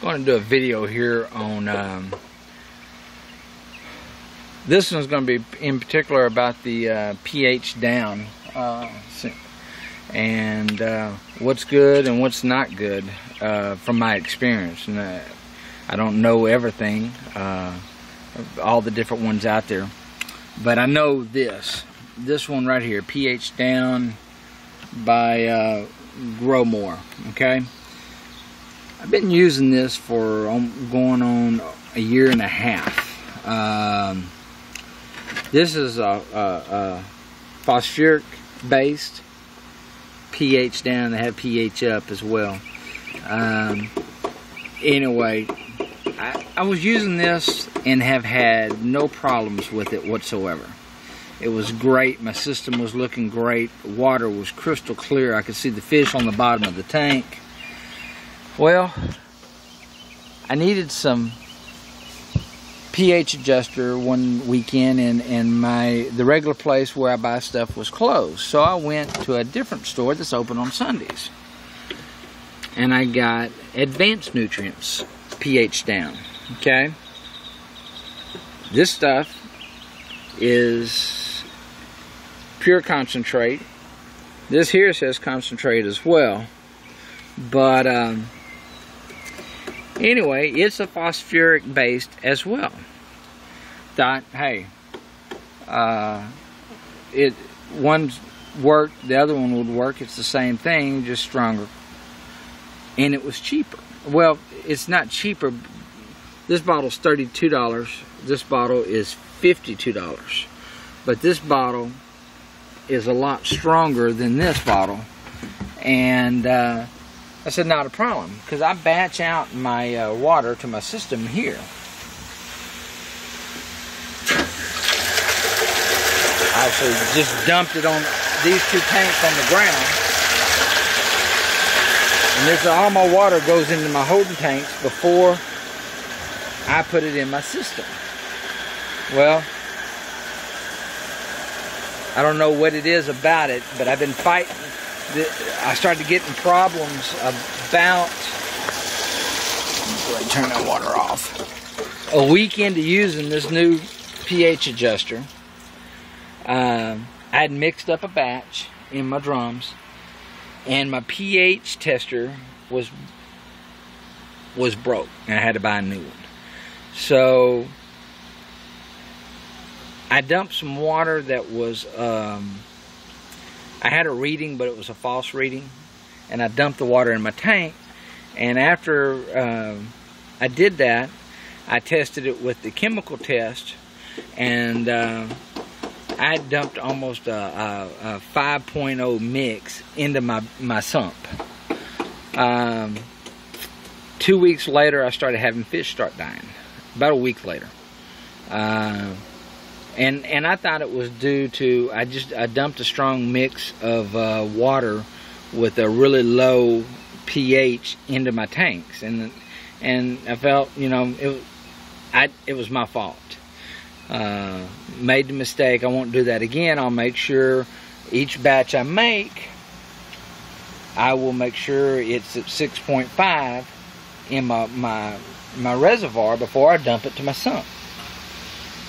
going to do a video here on this one's going to be in particular about the pH down and what's good and what's not good from my experience. And I don't know everything, all the different ones out there, but I know this one right here, pH down by Grow More. Okay, I've been using this for going on a year and a half. This is a phosphoric based, pH down. They have pH up as well. Anyway, I was using this and have had no problems with it whatsoever. It was great. My system was looking great. The water was crystal clear. I could see the fish on the bottom of the tank. Well, I needed some pH adjuster one weekend, and the regular place where I buy stuff was closed. So I went to a different store that's open on Sundays, and I got Advanced Nutrients pH down. Okay, this stuff is pure concentrate. This here says concentrate as well, but anyway, it's a phosphoric based as well. Thought, hey, one's worked, the other one would work. It's the same thing, just stronger, and it was cheaper. Well, it's not cheaper. This bottle's $32. This bottle is $52, but this bottle is a lot stronger than this bottle. And I said, not a problem, because I batch out my water to my system here. I actually just dumped it on these two tanks on the ground, and all my water goes into my holding tanks before I put it in my system. Well, I don't know what it is about it, but I've been fighting. I started getting problems about, go ahead and turn that water off. A week into using this new pH adjuster, I had mixed up a batch in my drums, and my pH tester was broke, and I had to buy a new one. So I dumped some water that was, I had a reading, but it was a false reading, and I dumped the water in my tank. And after I did that, I tested it with the chemical test, and I dumped almost a 5.0 mix into my sump. 2 weeks later, I started having fish start dying. About a week later. And I thought it was due to I dumped a strong mix of water with a really low pH into my tanks, and I felt, you know, it was my fault. Made the mistake. I won't do that again. I'll make sure each batch I make, I will make sure it's at 6.5 in my reservoir before I dump it to my sump.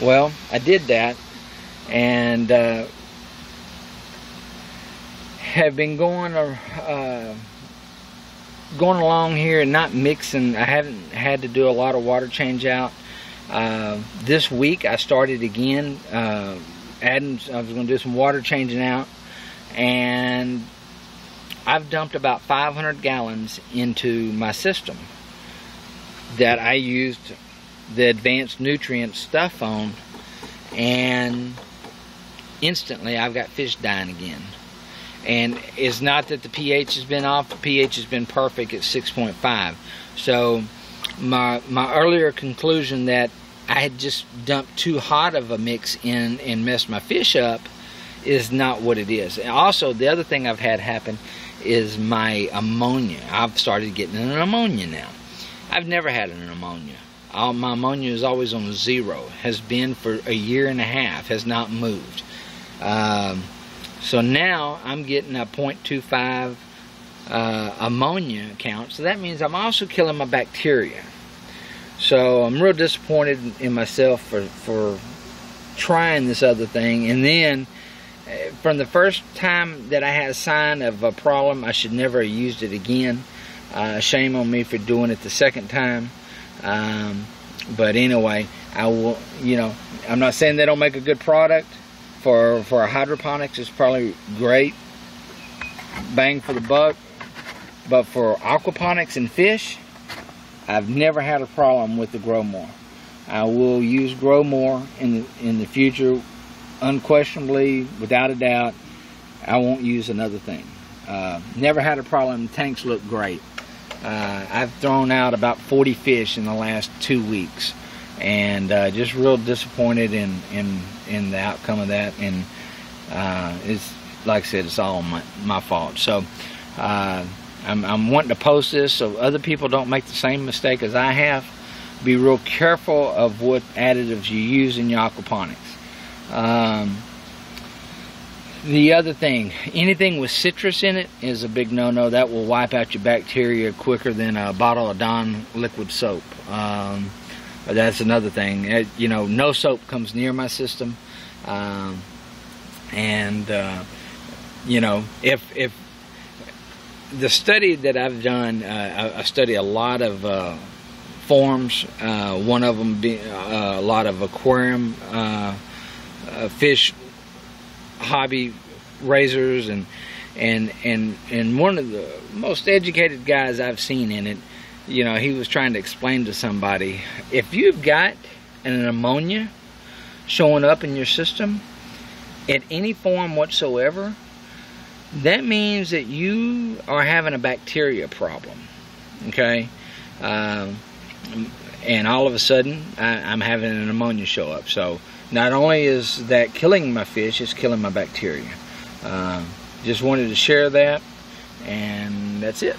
Well, I did that, and have been going along here and not mixing. I haven't had to do a lot of water change out. This week I started again adding. I was going to do some water changing out, and I've dumped about 500 gallons into my system that I used the Advanced Nutrient stuff on, and instantly I've got fish dying again. And it's not that the pH has been off. The pH has been perfect at 6.5. So my earlier conclusion that I had just dumped too hot of a mix in and messed my fish up is not what it is. And also, the other thing I've had happen is my ammonia. I've started getting an ammonia now. I've never had an ammonia. My ammonia is always on 0. Has been for a year and a half. Has not moved. So now I'm getting a 0.25 ammonia count, so that means I'm also killing my bacteria. So I'm real disappointed in myself for trying this other thing. And then from the first time that I had a sign of a problem, I should never have used it again. Shame on me for doing it the second time. But anyway, I will, you know, I'm not saying they don't make a good product. For hydroponics, it's probably great, bang for the buck. But for aquaponics and fish, I've never had a problem with the Grow More. I will use Grow More in the future, unquestionably, without a doubt. I won't use another thing. Never had a problem. The tanks look great. I've thrown out about 40 fish in the last 2 weeks, and just real disappointed in the outcome of that. And it's, like I said, it's all my fault. So I'm wanting to post this so other people don't make the same mistake as I have. Be real careful of what additives you use in your aquaponics. The other thing, anything with citrus in it is a big no-no. That will wipe out your bacteria quicker than a bottle of Dawn liquid soap. That's another thing. You know, no soap comes near my system. You know, if the study that I've done, I study a lot of forms. One of them being a lot of aquarium fish hobby raisers, and one of the most educated guys I've seen in it, you know, he was trying to explain to somebody, if you've got an ammonia showing up in your system in any form whatsoever, that means that you are having a bacteria problem. Okay, and all of a sudden I'm having an ammonia show up. So not only is that killing my fish, it's killing my bacteria. Just wanted to share that, and that's it.